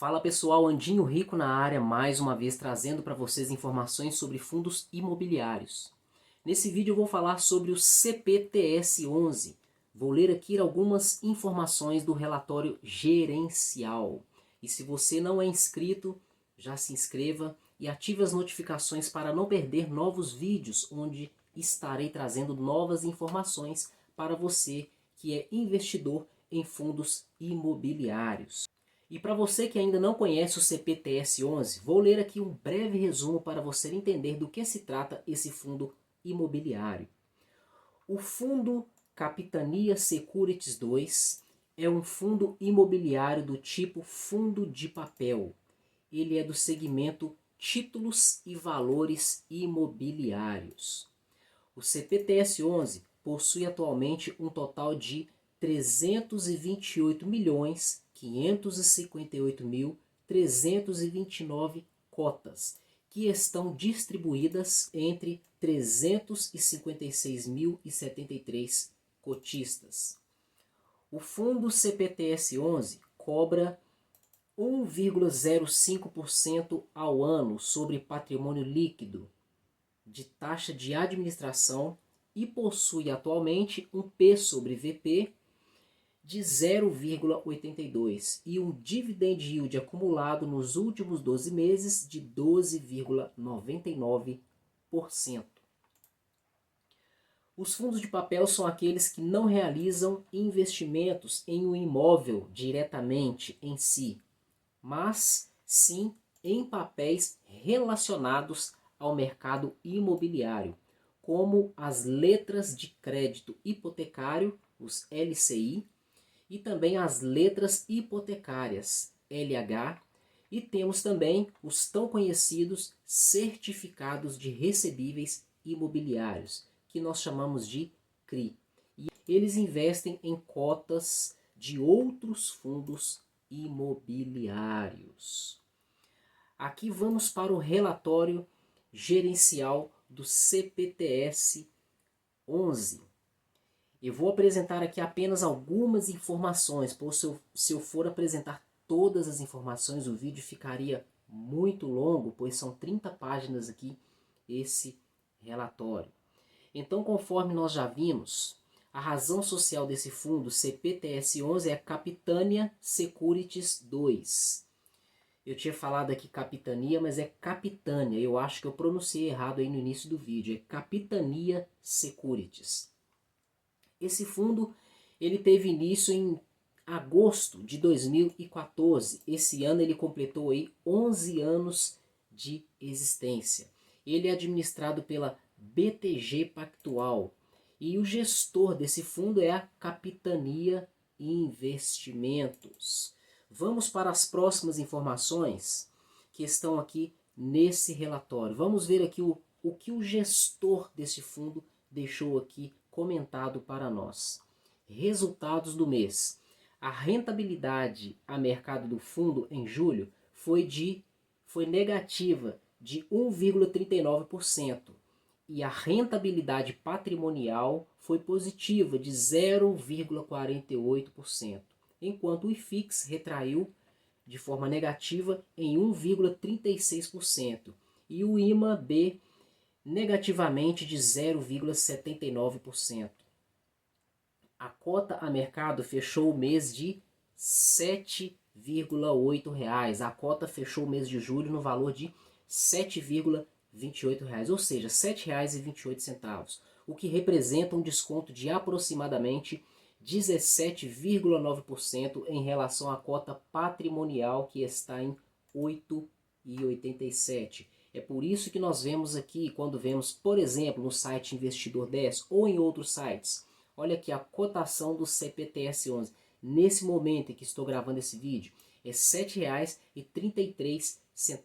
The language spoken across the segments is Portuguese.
Fala pessoal, Andinho Rico na área, mais uma vez trazendo para vocês informações sobre fundos imobiliários. Nesse vídeo eu vou falar sobre o CPTS-11. Vou ler aqui algumas informações do relatório gerencial. E se você não é inscrito, já se inscreva e ative as notificações para não perder novos vídeos, onde estarei trazendo novas informações para você que é investidor em fundos imobiliários. E para você que ainda não conhece o CPTS-11, vou ler aqui um breve resumo para você entender do que se trata esse fundo imobiliário. O Fundo Capitania Securities 2 é um fundo imobiliário do tipo fundo de papel. Ele é do segmento títulos e valores imobiliários. O CPTS-11 possui atualmente um total de 328.558.329 cotas, que estão distribuídas entre 356.073 cotistas. O fundo CPTS-11 cobra 1,05% ao ano sobre patrimônio líquido de taxa de administração e possui atualmente um P sobre VP de 0,82 e um dividend yield acumulado nos últimos 12 meses de 12,99%. Os fundos de papel são aqueles que não realizam investimentos em um imóvel diretamente em si, mas sim em papéis relacionados ao mercado imobiliário, como as letras de crédito hipotecário, os LCI, e também as letras hipotecárias, LH, e temos também os tão conhecidos certificados de recebíveis imobiliários, que nós chamamos de CRI. E eles investem em cotas de outros fundos imobiliários. Aqui vamos para o relatório gerencial do CPTS-11. Eu vou apresentar aqui apenas algumas informações, pois se eu for apresentar todas as informações, o vídeo ficaria muito longo, pois são 30 páginas aqui esse relatório. Então, conforme nós já vimos, a razão social desse fundo CPTS-11 é Capitania Securities 2. Eu tinha falado aqui Capitania, mas é Capitânia. Eu acho que eu pronunciei errado aí no início do vídeo. É Capitania Securities. Esse fundo ele teve início em agosto de 2014. Esse ano ele completou aí 11 anos de existência. Ele é administrado pela BTG Pactual. E o gestor desse fundo é a Capitania Investimentos. Vamos para as próximas informações que estão aqui nesse relatório. Vamos ver aqui o que o gestor desse fundo deixou aqui comentado para nós. Resultados do mês. A rentabilidade a mercado do fundo em julho foi negativa de 1,39%. E a rentabilidade patrimonial foi positiva de 0,48%. Enquanto o IFIX retraiu de forma negativa em 1,36% e o IMA-B negativamente de 0,79%. A cota a mercado fechou o mês de R$ 7,8. A cota fechou o mês de julho no valor de R$ 7,28, ou seja, R$ 7,28, o que representa um desconto de aproximadamente 17,9% em relação à cota patrimonial, que está em 8,87. É por isso que nós vemos aqui, quando vemos, por exemplo, no site Investidor 10 ou em outros sites, olha aqui a cotação do CPTS-11. Nesse momento em que estou gravando esse vídeo, é R$ 7,33. Se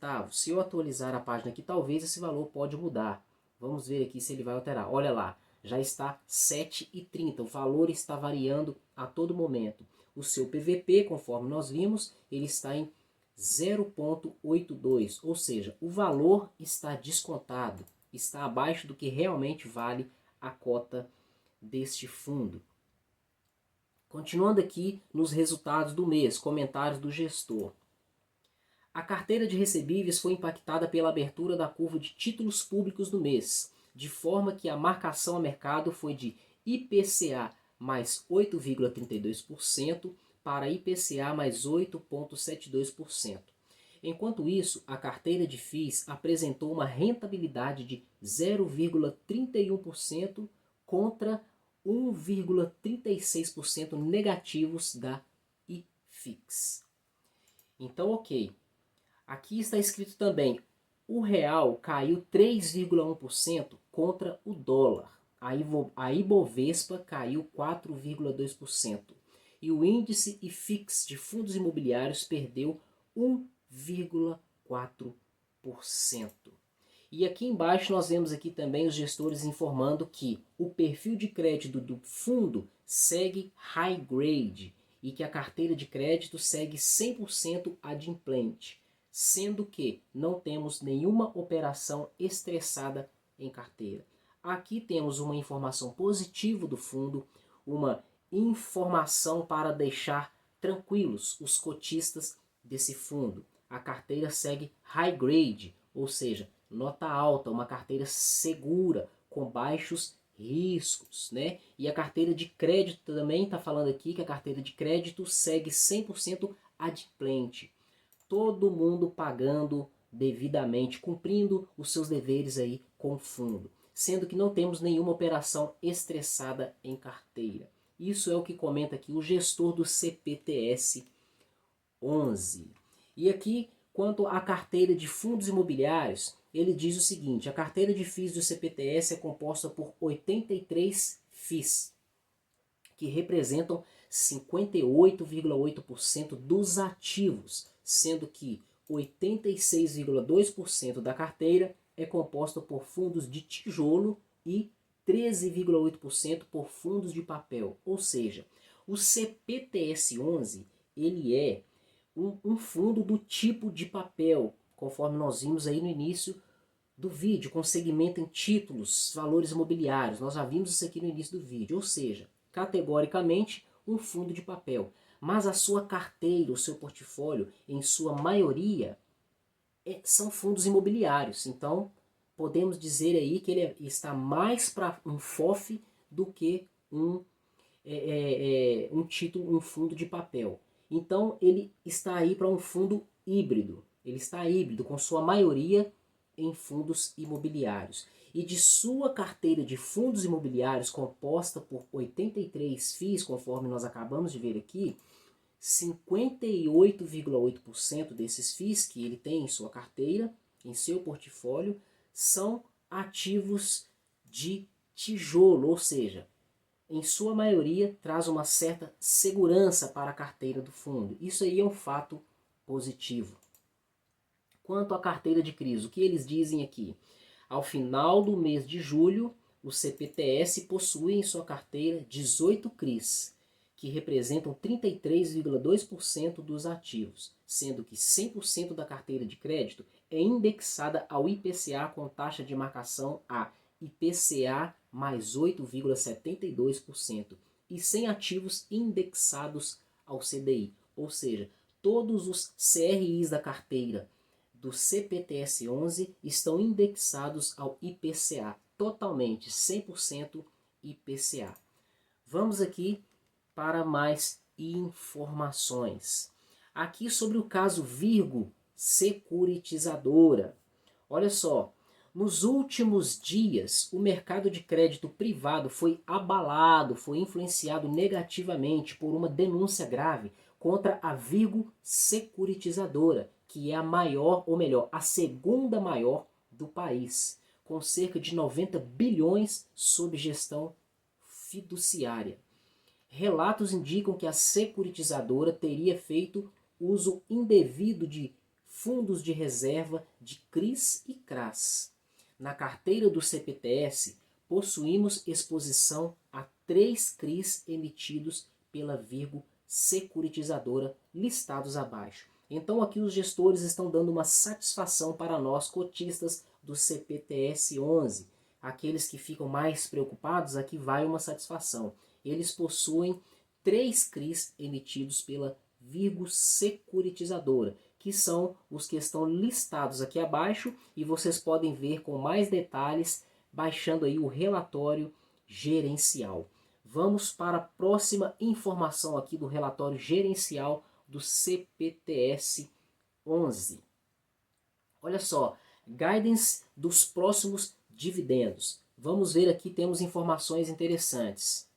eu atualizar a página aqui, talvez esse valor pode mudar. Vamos ver aqui se ele vai alterar. Olha lá, já está R$ 7,30. O valor está variando a todo momento. O seu PVP, conforme nós vimos, ele está em 0,82, ou seja, o valor está descontado, está abaixo do que realmente vale a cota deste fundo. Continuando aqui nos resultados do mês, comentários do gestor. A carteira de recebíveis foi impactada pela abertura da curva de títulos públicos no mês, de forma que a marcação a mercado foi de IPCA mais 8,32% para IPCA mais 8,72%. Enquanto isso, a carteira de FIIs apresentou uma rentabilidade de 0,31% contra 1,36% negativos da IFIX. Então, ok. Aqui está escrito também, o real caiu 3,1% contra o dólar. A Ibovespa caiu 4,2%. E o índice IFIX de fundos imobiliários perdeu 1,4%. E aqui embaixo nós vemos aqui também os gestores informando que o perfil de crédito do fundo segue high grade e que a carteira de crédito segue 100% adimplente, sendo que não temos nenhuma operação estressada em carteira. Aqui temos uma informação positiva do fundo, uma informação para deixar tranquilos os cotistas desse fundo. A carteira segue high grade, ou seja, nota alta, uma carteira segura, com baixos riscos, né? E a carteira de crédito também está falando aqui que a carteira de crédito segue 100% adimplente. Todo mundo pagando devidamente, cumprindo os seus deveres aí com o fundo, sendo que não temos nenhuma operação estressada em carteira. Isso é o que comenta aqui o gestor do CPTS 11. E aqui, quanto à carteira de fundos imobiliários, ele diz o seguinte: a carteira de FIIs do CPTS é composta por 83 FIIs, que representam 58,8% dos ativos, sendo que 86,2% da carteira é composta por fundos de tijolo e 13,8% por fundos de papel. Ou seja, o CPTS-11 ele é um fundo do tipo de papel, conforme nós vimos aí no início do vídeo, com segmento em títulos, valores imobiliários. Nós já vimos isso aqui no início do vídeo, ou seja, categoricamente um fundo de papel. Mas a sua carteira, o seu portfólio, em sua maioria, são fundos imobiliários. Então, podemos dizer aí que ele está mais para um FOF do que um título, um fundo de papel. Então, ele está aí para um fundo híbrido. Ele está híbrido, com sua maioria em fundos imobiliários. E de sua carteira de fundos imobiliários, composta por 83 FIIs, conforme nós acabamos de ver aqui, 58,8% desses FIIs que ele tem em sua carteira, em seu portfólio, são ativos de tijolo, ou seja, em sua maioria traz uma certa segurança para a carteira do fundo. Isso aí é um fato positivo. Quanto à carteira de CRIs, o que eles dizem aqui? Ao final do mês de julho, o CPTS possui em sua carteira 18 CRIs, que representam 33,2% dos ativos, sendo que 100% da carteira de crédito é indexada ao IPCA com taxa de marcação a IPCA mais 8,72% e sem ativos indexados ao CDI, ou seja, todos os CRIs da carteira do CPTS-11 estão indexados ao IPCA, totalmente 100% IPCA. Vamos aqui para mais informações. Aqui sobre o caso Virgo Securitizadora. Olha só, nos últimos dias o mercado de crédito privado foi abalado, foi influenciado negativamente por uma denúncia grave contra a Virgo Securitizadora, que é a maior, ou melhor, a segunda maior do país, com cerca de 90 bilhões sob gestão fiduciária. Relatos indicam que a securitizadora teria feito uso indevido de fundos de reserva de CRIs e CRAs. Na carteira do CPTS, possuímos exposição a 3 CRIs emitidos pela Virgo Securitizadora, listados abaixo. Então aqui os gestores estão dando uma satisfação para nós cotistas do CPTS-11. Aqueles que ficam mais preocupados, aqui vai uma satisfação. Eles possuem 3 CRIs emitidos pela Virgo Securitizadora, que que são os que estão listados aqui abaixo, e vocês podem ver com mais detalhes baixando aí o relatório gerencial. Vamos para a próxima informação aqui do relatório gerencial do CPTS 11. Olha só, guidance dos próximos dividendos. Vamos ver aqui, temos informações interessantes.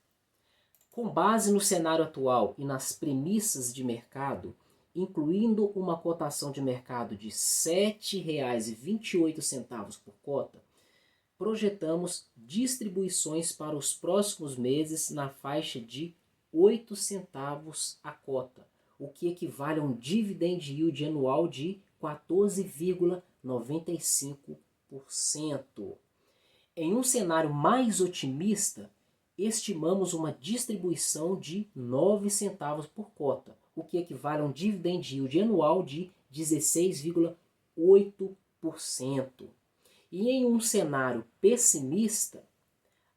Com base no cenário atual e nas premissas de mercado, incluindo uma cotação de mercado de R$ 7,28 por cota, projetamos distribuições para os próximos meses na faixa de 8 centavos a cota, o que equivale a um dividend yield anual de 14,95%. Em um cenário mais otimista, estimamos uma distribuição de 9 centavos por cota, o que equivale a um dividend yield anual de 16,8%. E em um cenário pessimista,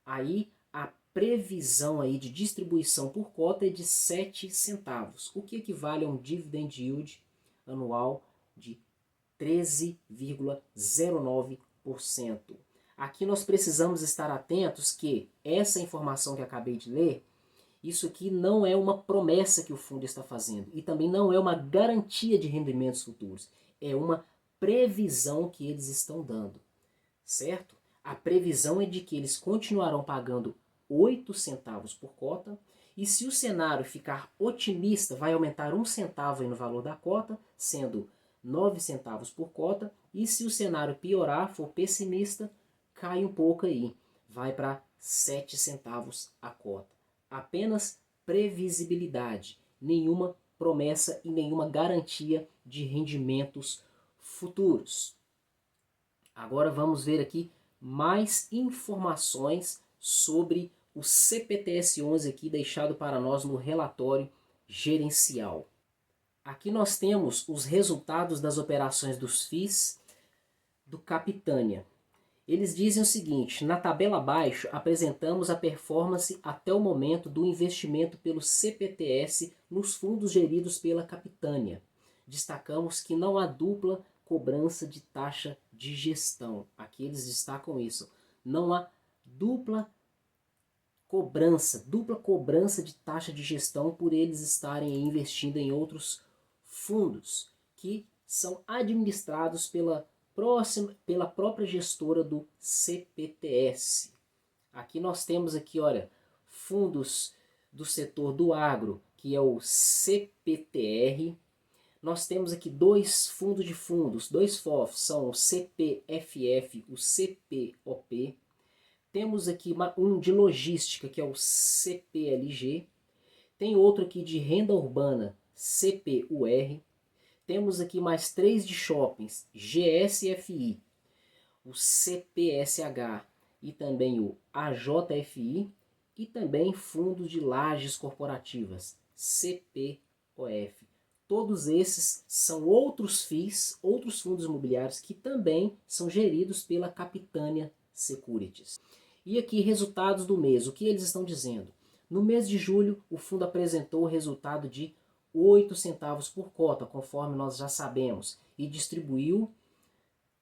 aí a previsão aí de distribuição por cota é de 7 centavos, o que equivale a um dividend yield anual de 13,09%. Aqui nós precisamos estar atentos que essa informação que acabei de ler, isso aqui não é uma promessa que o fundo está fazendo e também não é uma garantia de rendimentos futuros, é uma previsão que eles estão dando, certo? A previsão é de que eles continuarão pagando 8 centavos por cota, e se o cenário ficar otimista, vai aumentar 1 centavo aí no valor da cota, sendo 9 centavos por cota, e se o cenário piorar, for pessimista, cai um pouco aí, vai para 7 centavos a cota. Apenas previsibilidade, nenhuma promessa e nenhuma garantia de rendimentos futuros. Agora vamos ver aqui mais informações sobre o CPTS 11 aqui deixado para nós no relatório gerencial. Aqui nós temos os resultados das operações dos FIIs do Capitânia. Eles dizem o seguinte: na tabela abaixo apresentamos a performance até o momento do investimento pelo CPTS nos fundos geridos pela Capitânia. Destacamos que não há dupla cobrança de taxa de gestão. Aqui eles destacam isso. Não há dupla cobrança de taxa de gestão por eles estarem investindo em outros fundos que são administrados pela própria gestora do CPTS. Aqui nós temos aqui, olha, fundos do setor do agro, que é o CPTR. Nós temos aqui dois fundos de fundos, dois FOFs, são o CPFF, o CPOP. Temos aqui um de logística, que é o CPLG. Tem outro aqui de renda urbana, CPUR. Temos aqui mais 3 de shoppings, GSFI, o CPSH e também o AJFI, e também fundos de lajes corporativas, CPOF. Todos esses são outros FIIs, outros fundos imobiliários que também são geridos pela Capitânia Securities. E aqui resultados do mês, o que eles estão dizendo? No mês de julho, o fundo apresentou o resultado de 8 centavos por cota, conforme nós já sabemos, e distribuiu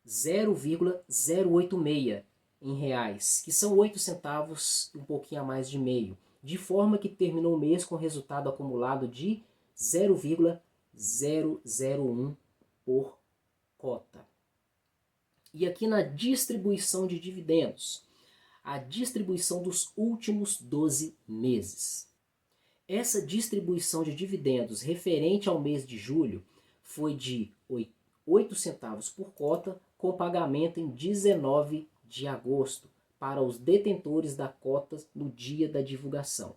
0,086 em reais, que são 8 centavos, um pouquinho a mais de meio, de forma que terminou o mês com resultado acumulado de 0,001 por cota. E aqui na distribuição de dividendos, a distribuição dos últimos 12 meses. Essa distribuição de dividendos referente ao mês de julho foi de 8 centavos por cota, com pagamento em 19 de agosto para os detentores da cota no dia da divulgação.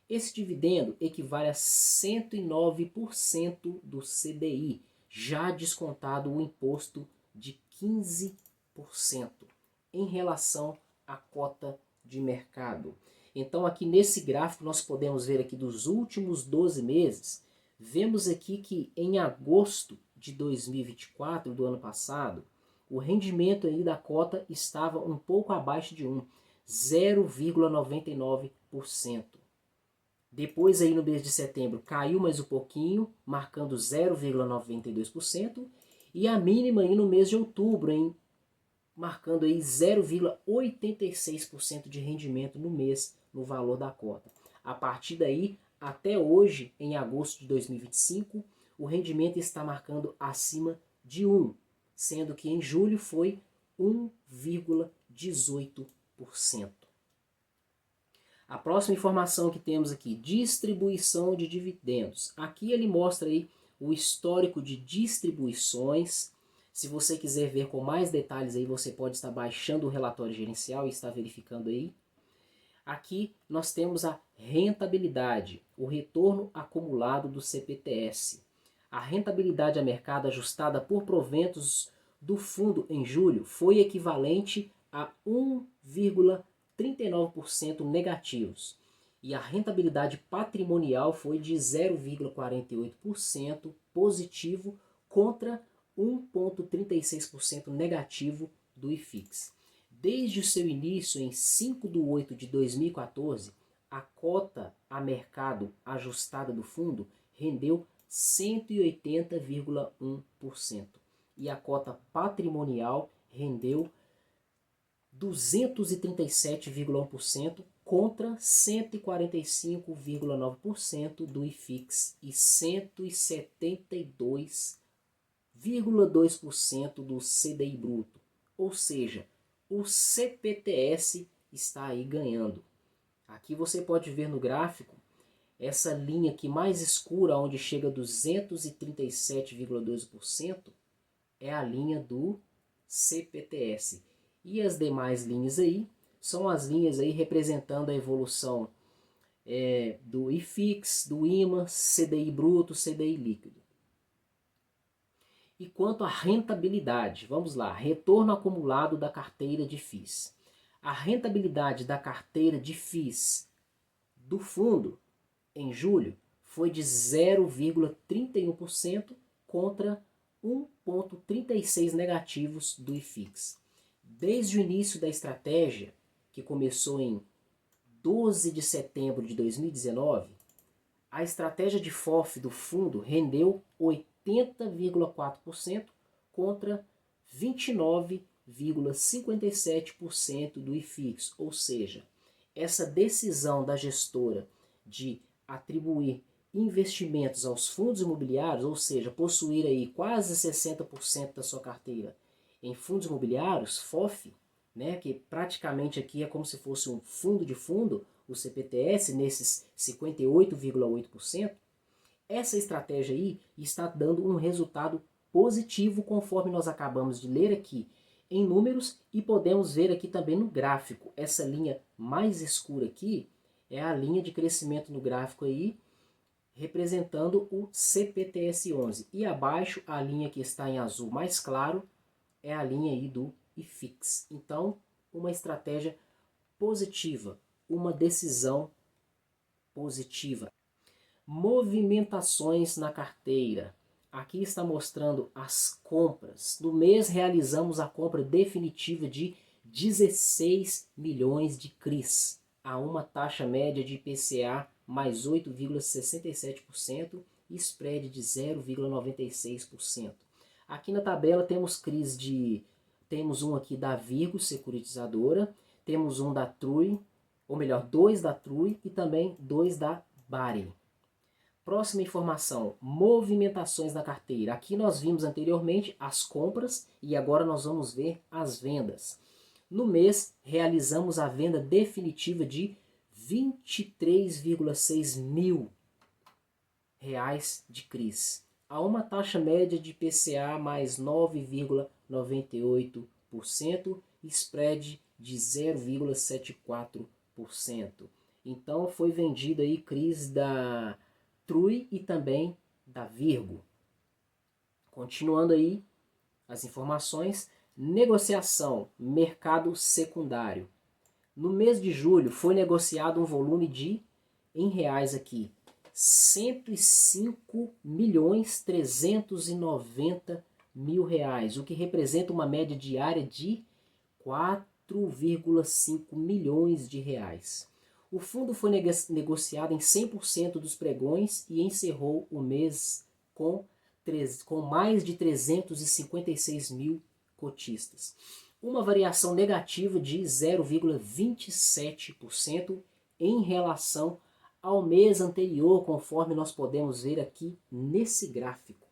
Esse dividendo equivale a 109% do CDI, já descontado o imposto de 15% em relação à cota de mercado. Então aqui nesse gráfico nós podemos ver aqui dos últimos 12 meses, vemos aqui que em agosto de 2024, do ano passado, o rendimento aí da cota estava um pouco abaixo de 0,99%. Depois aí no mês de setembro caiu mais um pouquinho, marcando 0,92%. E a mínima aí no mês de outubro, marcando aí 0,86% de rendimento no mês no valor da cota. A partir daí, até hoje, em agosto de 2025, o rendimento está marcando acima de 1, sendo que em julho foi 1,18%. A próxima informação que temos aqui, distribuição de dividendos. Aqui ele mostra aí o histórico de distribuições. Se você quiser ver com mais detalhes aí, você pode estar baixando o relatório gerencial e estar verificando aí. Aqui nós temos a rentabilidade, o retorno acumulado do CPTS. A rentabilidade a mercado ajustada por proventos do fundo em julho foi equivalente a 1,39% negativos. E a rentabilidade patrimonial foi de 0,48% positivo contra 1,36% negativo do IFIX. Desde o seu início em 5 de 8 de 2014, a cota a mercado ajustada do fundo rendeu 180,1% e a cota patrimonial rendeu 237,1% contra 145,9% do IFIX e 172,2% do CDI bruto. Ou seja, o CPTS está aí ganhando. Aqui você pode ver no gráfico essa linha aqui mais escura, onde chega a 237,12%, é a linha do CPTS. E as demais linhas aí são as linhas aí representando a evolução do IFIX, do IMA, CDI bruto, CDI líquido. E quanto à rentabilidade, vamos lá, retorno acumulado da carteira de FIIs. A rentabilidade da carteira de FIIs do fundo em julho foi de 0,31% contra 1,36% negativos do IFIX. Desde o início da estratégia, que começou em 12 de setembro de 2019, a estratégia de FOF do fundo rendeu 80,4% contra 29,57% do IFIX. Ou seja, essa decisão da gestora de atribuir investimentos aos fundos imobiliários, ou seja, possuir aí quase 60% da sua carteira em fundos imobiliários, FOF, né, que praticamente aqui é como se fosse um fundo de fundo, o CPTS, nesses 58,8%, essa estratégia aí está dando um resultado positivo, conforme nós acabamos de ler aqui em números, e podemos ver aqui também no gráfico. Essa linha mais escura aqui é a linha de crescimento no gráfico aí, representando o CPTS11. E abaixo, a linha que está em azul mais claro, é a linha aí do IFIX. Então, uma estratégia positiva, uma decisão positiva. Movimentações na carteira. Aqui está mostrando as compras. No mês realizamos a compra definitiva de 16 milhões de CRIs, a uma taxa média de IPCA mais 8,67% e spread de 0,96%. Aqui na tabela temos CRIs temos um aqui da Virgo Securitizadora, temos um da Trui, ou melhor, dois da Trui e também dois da Bari. Próxima informação, movimentações na carteira. Aqui nós vimos anteriormente as compras e agora nós vamos ver as vendas. No mês, realizamos a venda definitiva de 23,6 mil reais de CRIs, a uma taxa média de IPCA mais 9,98% e spread de 0,74%. Então foi vendido aí CRIs da Trui e também da Virgo. Continuando aí as informações, negociação, mercado secundário. No mês de julho foi negociado um volume de, em reais aqui, 105.390.000 reais, o que representa uma média diária de 4,5 milhões de reais. O fundo foi negociado em 100% dos pregões e encerrou o mês com mais de 356 mil cotistas. Uma variação negativa de 0,27% em relação ao mês anterior, conforme nós podemos ver aqui nesse gráfico.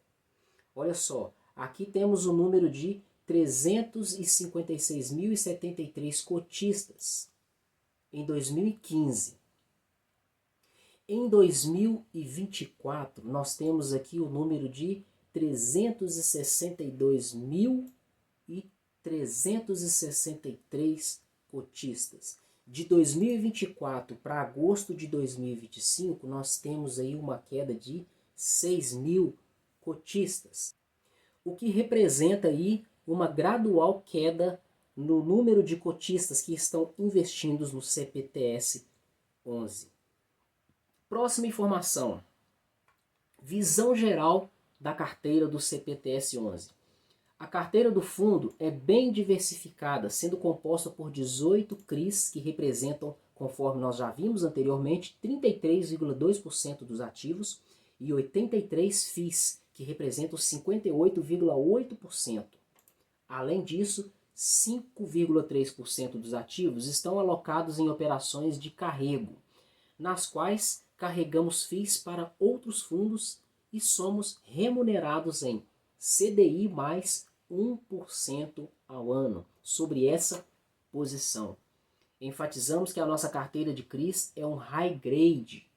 Olha só, aqui temos o número de 356.073 cotistas em 2015. Em 2024, nós temos aqui o número de 362.363 cotistas. De 2024 para agosto de 2025, nós temos aí uma queda de 6.000 cotistas, o que representa aí uma gradual queda no número de cotistas que estão investindo no CPTS 11. Próxima informação. Visão geral da carteira do CPTS 11. A carteira do fundo é bem diversificada, sendo composta por 18 CRIs, que representam, conforme nós já vimos anteriormente, 33,2% dos ativos, e 83 FIIs, que representam 58,8%. Além disso, 5,3% dos ativos estão alocados em operações de carrego, nas quais carregamos FIIs para outros fundos e somos remunerados em CDI mais 1% ao ano sobre essa posição. Enfatizamos que a nossa carteira de CRIs é um high grade,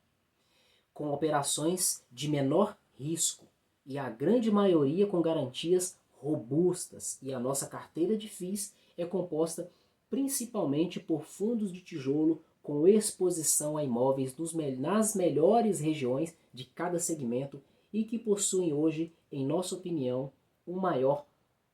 com operações de menor risco e a grande maioria com garantias robustas, e a nossa carteira de FIIs é composta principalmente por fundos de tijolo com exposição a imóveis nas melhores regiões de cada segmento e que possuem hoje, em nossa opinião, um maior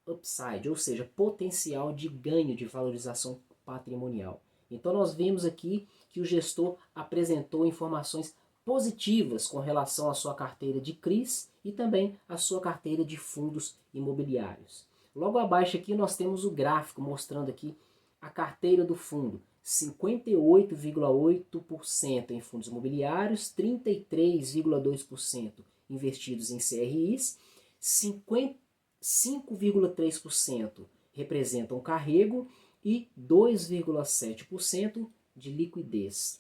upside, ou seja, potencial de ganho de valorização patrimonial. Então nós vimos aqui que o gestor apresentou informações positivas com relação à sua carteira de CRIs e também à sua carteira de fundos imobiliários. Logo abaixo aqui nós temos o gráfico mostrando aqui a carteira do fundo. 58,8% em fundos imobiliários, 33,2% investidos em CRIs, 5,3% representam carrego e 2,7% de liquidez.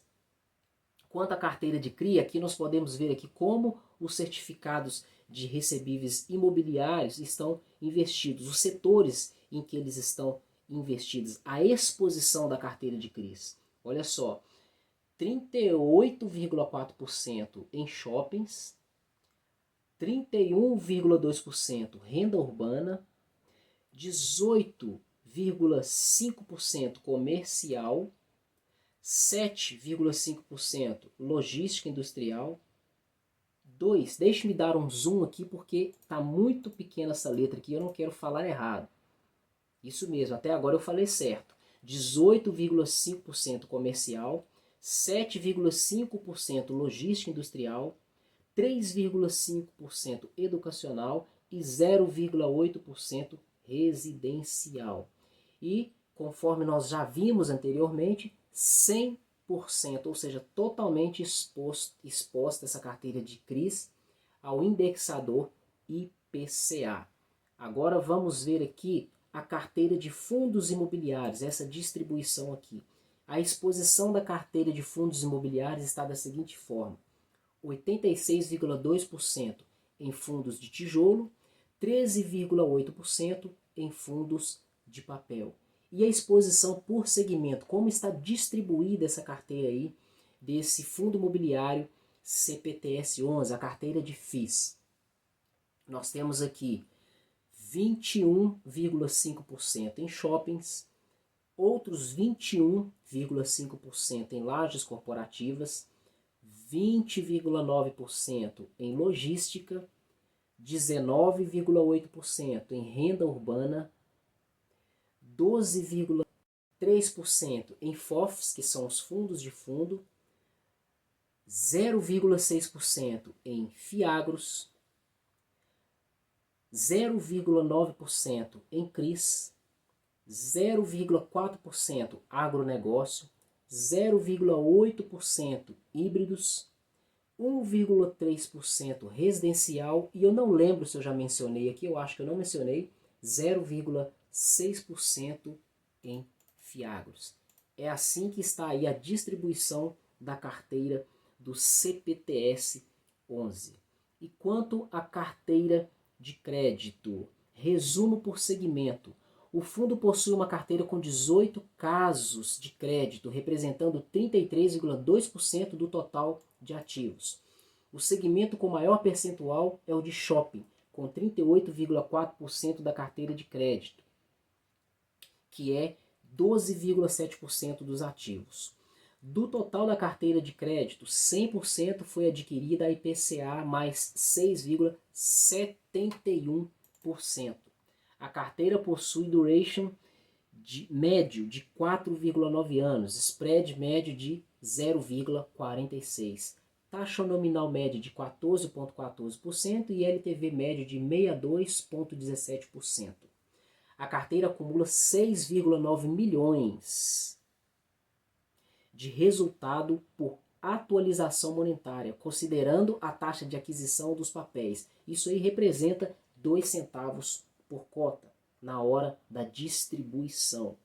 Quanto à carteira de CRI, aqui nós podemos ver aqui como os certificados de recebíveis imobiliários estão investidos, os setores em que eles estão investidos, a exposição da carteira de CRIs. Olha só, 38,4% em shoppings, 31,2% renda urbana, 18,5% comercial, 7,5% logística industrial. Deixe-me dar um zoom aqui porque está muito pequena essa letra aqui, eu não quero falar errado. Isso mesmo, até agora eu falei certo. 18,5% comercial, 7,5% logística industrial, 3,5% educacional e 0,8% residencial. E, conforme nós já vimos anteriormente, 100%, ou seja, totalmente exposta essa carteira de CRIs ao indexador IPCA. Agora vamos ver aqui a carteira de fundos imobiliários, essa distribuição aqui. A exposição da carteira de fundos imobiliários está da seguinte forma: 86,2% em fundos de tijolo, 13,8% em fundos de papel. E a exposição por segmento, como está distribuída essa carteira aí, desse fundo imobiliário CPTS 11, a carteira de FIIs. Nós temos aqui 21,5% em shoppings, outros 21,5% em lajes corporativas, 20,9% em logística, 19,8% em renda urbana, 12,3% em FOFs, que são os fundos de fundo, 0,6% em FIAGROS, 0,9% em CRIs, 0,4% agronegócio, 0,8% híbridos, 1,3% residencial, e eu não lembro se eu já mencionei aqui, eu acho que eu não mencionei, 0,6% em fiagros. É assim que está aí a distribuição da carteira do CPTS 11. E quanto à carteira de crédito, resumo por segmento. O fundo possui uma carteira com 18 casos de crédito, representando 33,2% do total de ativos. O segmento com maior percentual é o de shopping, com 38,4% da carteira de crédito, que é 12,7% dos ativos. Do total da carteira de crédito, 100% foi adquirida a IPCA mais 6,71%. A carteira possui duration médio de 4,9 anos, spread médio de 0,46, taxa nominal média de 14,14% e LTV médio de 62,17%. A carteira acumula 6,9 milhões de resultado por atualização monetária, considerando a taxa de aquisição dos papéis. Isso aí representa 2 centavos por cota na hora da distribuição.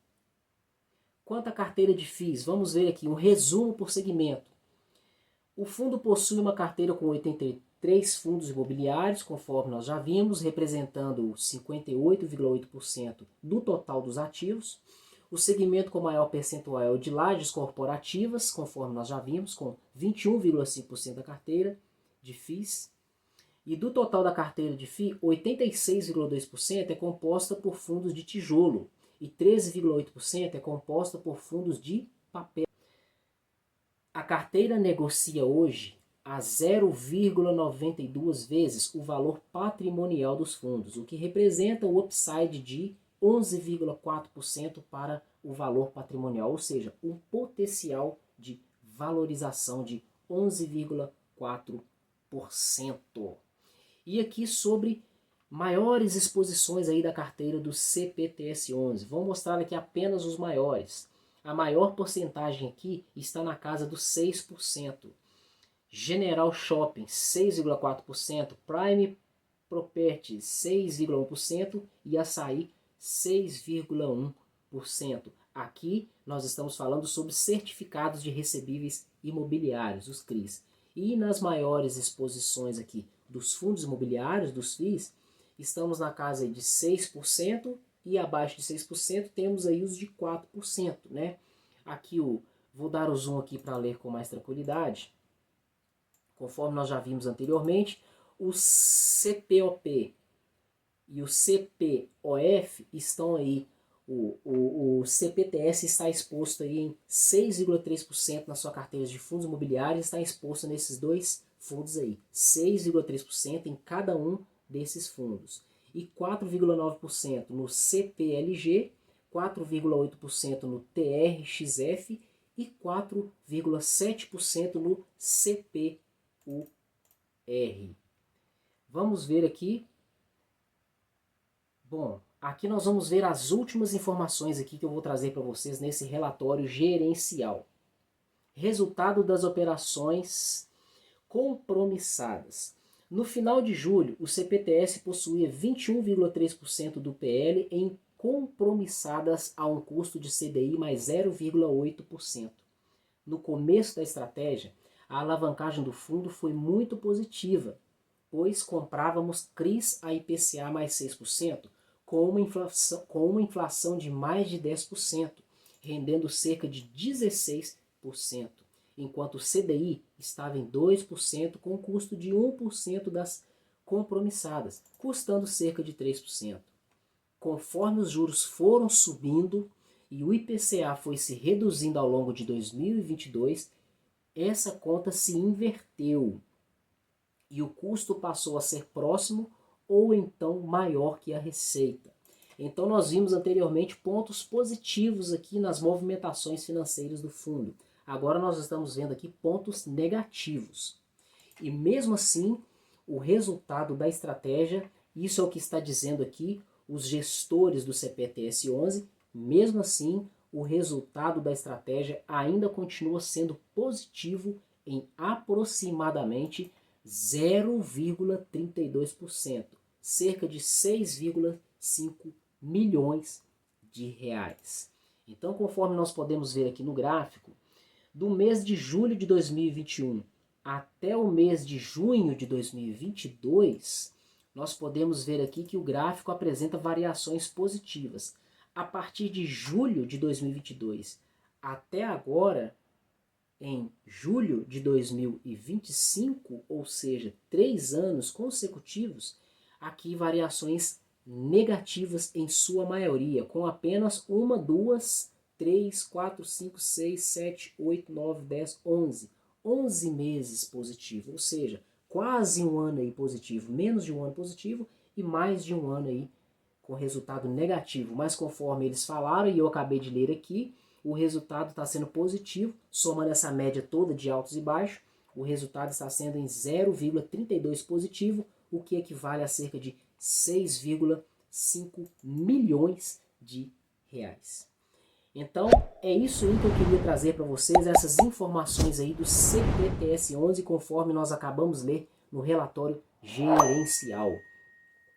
Quanto à carteira de FIIs, vamos ver aqui um resumo por segmento. O fundo possui uma carteira com 83 fundos imobiliários, conforme nós já vimos, representando 58,8% do total dos ativos. O segmento com maior percentual é o de lajes corporativas, conforme nós já vimos, com 21,5% da carteira de FIIs. E do total da carteira de FII, 86,2% é composta por fundos de tijolo e 13,8% é composta por fundos de papel. A carteira negocia hoje a 0,92 vezes o valor patrimonial dos fundos, o que representa o upside de 11,4% para o valor patrimonial, ou seja, um potencial de valorização de 11,4%. E aqui sobre maiores exposições aí da carteira do CPTS 11. Vou mostrar aqui apenas os maiores. A maior porcentagem aqui está na casa dos 6%. General Shopping, 6,4%. Prime Properties, 6,1%. E Açaí, 6,1%. Aqui nós estamos falando sobre certificados de recebíveis imobiliários, os CRIs. E nas maiores exposições aqui dos fundos imobiliários, dos FIIs, estamos na casa de 6% e abaixo de 6% temos aí os de 4%, né? Aqui vou dar o zoom aqui para ler com mais tranquilidade. Conforme nós já vimos anteriormente, o CPOP e o CPOF estão aí, o CPTS está exposto aí em 6,3% na sua carteira de fundos imobiliários, está exposto nesses dois fundos aí, 6,3% em cada um desses fundos, e 4,9% no CPLG, 4,8% no TRXF e 4,7% no CPUR. Vamos ver aqui. Bom, aqui nós vamos ver as últimas informações aqui que eu vou trazer para vocês nesse relatório gerencial. Resultado das operações compromissadas. No final de julho, o CPTS possuía 21,3% do PL em compromissadas a um custo de CDI mais 0,8%. No começo da estratégia, a alavancagem do fundo foi muito positiva, pois comprávamos CRIs a IPCA mais 6%, com uma inflação de mais de 10%, rendendo cerca de 16%, enquanto o CDI estava em 2% com custo de 1% das compromissadas, custando cerca de 3%. Conforme os juros foram subindo e o IPCA foi se reduzindo ao longo de 2022, essa conta se inverteu e o custo passou a ser próximo ou então maior que a receita. Então nós vimos anteriormente pontos positivos aqui nas movimentações financeiras do fundo. Agora nós estamos vendo aqui pontos negativos. E mesmo assim, o resultado da estratégia, isso é o que está dizendo aqui os gestores do CPTS 11, mesmo assim, o resultado da estratégia ainda continua sendo positivo em aproximadamente 0,32%, cerca de 6,5 milhões de reais. Então, conforme nós podemos ver aqui no gráfico, do mês de julho de 2021 até o mês de junho de 2022, nós podemos ver aqui que o gráfico apresenta variações positivas. A partir de julho de 2022 até agora, em julho de 2025, ou seja, 3 anos consecutivos, aqui variações negativas em sua maioria, com apenas 1, 2, 3, 4, 5, 6, 7, 8, 9, 10, 11. 11 meses positivo, ou seja, quase um ano aí positivo, menos de um ano positivo e mais de um ano aí com resultado negativo. Mas conforme eles falaram, e eu acabei de ler aqui, o resultado está sendo positivo, somando essa média toda de altos e baixos, o resultado está sendo em 0,32 positivo, o que equivale a cerca de 6,5 milhões de reais. Então, é isso aí que eu queria trazer para vocês, essas informações aí do CPTS11, conforme nós acabamos de ler no relatório gerencial.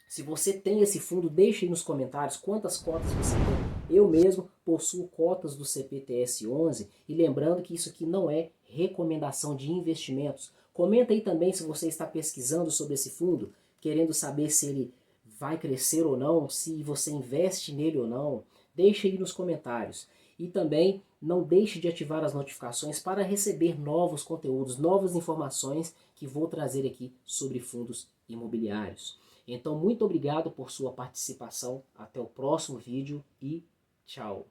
Se você tem esse fundo, deixe aí nos comentários quantas cotas você tem. Eu mesmo possuo cotas do CPTS11 e lembrando que isso aqui não é recomendação de investimentos. Comenta aí também se você está pesquisando sobre esse fundo, querendo saber se ele vai crescer ou não, se você investe nele ou não. Deixe aí nos comentários. E também não deixe de ativar as notificações para receber novos conteúdos, novas informações que vou trazer aqui sobre fundos imobiliários. Então, muito obrigado por sua participação. Até o próximo vídeo e tchau!